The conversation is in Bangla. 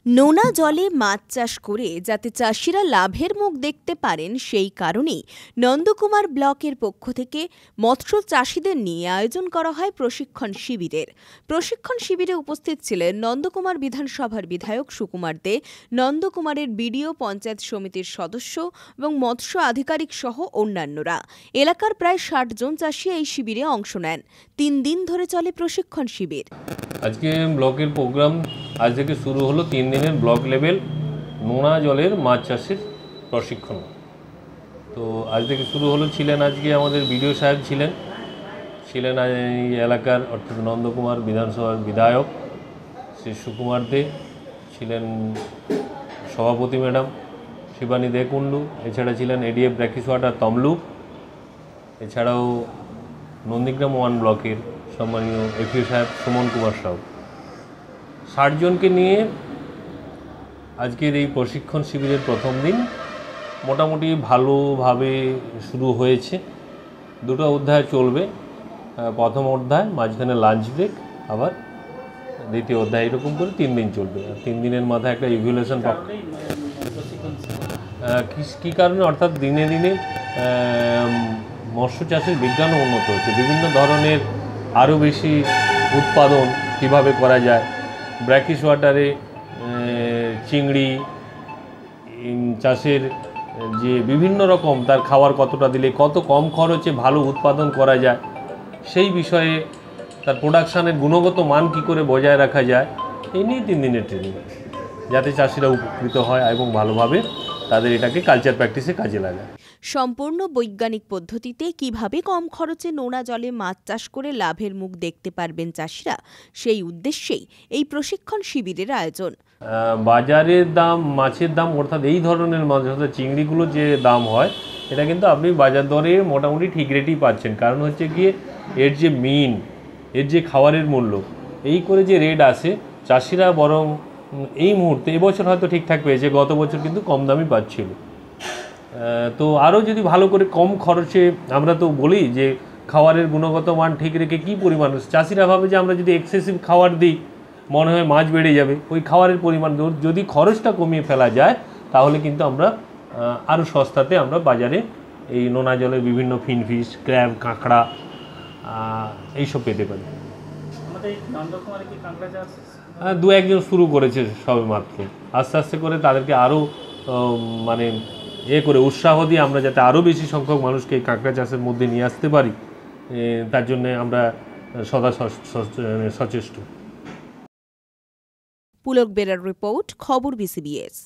নোনা জলে মাছ চাষ করে যাতে চাষিরা লাভের মুখ দেখতে পারেন সেই কারণেই নন্দকুমার ব্লকের পক্ষ থেকে মৎস্য চাষিদের নিয়ে আয়োজন করা হয় প্রশিক্ষণ শিবিরের। প্রশিক্ষণ শিবিরে উপস্থিত ছিলেন নন্দকুমার বিধানসভার বিধায়ক সুকুমার দে, নন্দকুমারের বিডিও, পঞ্চায়েত সমিতির সদস্য এবং মৎস্য আধিকারিক সহ অন্যান্যরা। এলাকার প্রায় ৬০ জন চাষি এই শিবিরে অংশ নেন। ৩ দিন ধরে চলে প্রশিক্ষণ শিবির। আজকে ব্লকের প্রোগ্রাম আজ থেকে শুরু হলো 3 দিনের ব্লক লেভেল নোনা জলের মাছ চাষের প্রশিক্ষণ। তো আজ থেকে শুরু হলো। ছিলেন আজকে আমাদের বিডিও সাহেব ছিলেন এই এলাকার অর্থাৎ নন্দকুমার বিধানসভার বিধায়ক শ্রী সুকুমার দে, ছিলেন সভাপতি ম্যাডাম শিবানী দে কুন্ডু, এছাড়া ছিলেন এডিএফ ব্র্যাকিস ওয়াটার তমলুক, এছাড়াও নন্দীগ্রাম 1 ব্লকের সম্মানীয় এপিও সাহেব সুমন কুমার সাউ। ৬০ জনকে নিয়ে আজকের এই প্রশিক্ষণ শিবিরের প্রথম দিন মোটামুটি ভালোভাবে শুরু হয়েছে। 2টো অধ্যায় চলবে। প্রথম অধ্যায়, মাঝখানে লাঞ্চ ব্রেক, আবার দ্বিতীয় অধ্যায়, এরকম করে 3 দিন চলবে। আর 3 দিনের মাথায় একটা ইভ্যালুয়েশন কী কারণে, অর্থাৎ দিনে দিনে মৎস্য চাষের বিজ্ঞানও উন্নত হচ্ছে। বিভিন্ন ধরনের আরও বেশি উৎপাদন কিভাবে করা যায়, ব্র্যাকিস ওয়াটারে চিংড়ি চাষের যে বিভিন্ন রকম তার খাবার কতটা দিলে কত কম খরচে ভালো উৎপাদন করা যায়, সেই বিষয়ে তার প্রোডাকশানের গুণগত মান কী করে বজায় রাখা যায়, এই নিয়ে 3 দিনের ট্রেনিং, যাতে চাষিরা উপকৃত হয় এবং ভালোভাবে তাদের এটাকে কালচার প্র্যাকটিসে কাজে লাগায়। সম্পূর্ণ বৈজ্ঞানিক পদ্ধতিতে কিভাবে কম খরচে নোনা জলে মাছ চাষ করে লাভের মুখ দেখতে পারবেন চাষিরা, সেই উদ্দেশ্যেই এই প্রশিক্ষণ শিবিরের আয়োজন। বাজারের দাম, মাছের দাম, অর্থাৎ এই ধরনের মাছ, অর্থাৎ চিংড়িগুলোর যে দাম হয়, এটা কিন্তু আপনি বাজার দরে মোটামুটি ঠিক রেটেই পাচ্ছেন। কারণ হচ্ছে গিয়ে এর যে এর যে খাবারের মূল্য, এই করে যে রেট আসে, চাষিরা বরং এই মুহূর্তে এবছর হয়তো ঠিকঠাক পেয়েছে, গত বছর কিন্তু কম দামই পাচ্ছিল। তো আরও যদি ভালো করে কম খরচে, আমরা তো বলি যে খাবারের গুণগত মান ঠিক রেখে কী পরিমাণ, চাষিরা ভাবে যে আমরা যদি এক্সেসিভ খাবার দিই মনে হয় মাছ বেড়ে যাবে। ওই খাবারের পরিমাণ যদি খরচটা কমিয়ে ফেলা যায়, তাহলে কিন্তু আমরা আরও সস্তাতে আমরা বাজারে এই নোনা জলের বিভিন্ন ফিনফিশ, ক্র্যাব, কাঁকড়া এইসব পেতে পারি। হ্যাঁ, 2-1 জন শুরু করেছে সবে মাত্র। আস্তে আস্তে করে তাদেরকে আরও মানে করে উৎসাহ দিয়ে আমরা যাতে আরও বেশি সংখ্যক মানুষকে এই কাঁকড়া চাষের মধ্যে নিয়ে আসতে পারি, তার জন্য আমরা সদা সচেষ্ট। পুলক বেরার রিপোর্ট, খবর BCBS।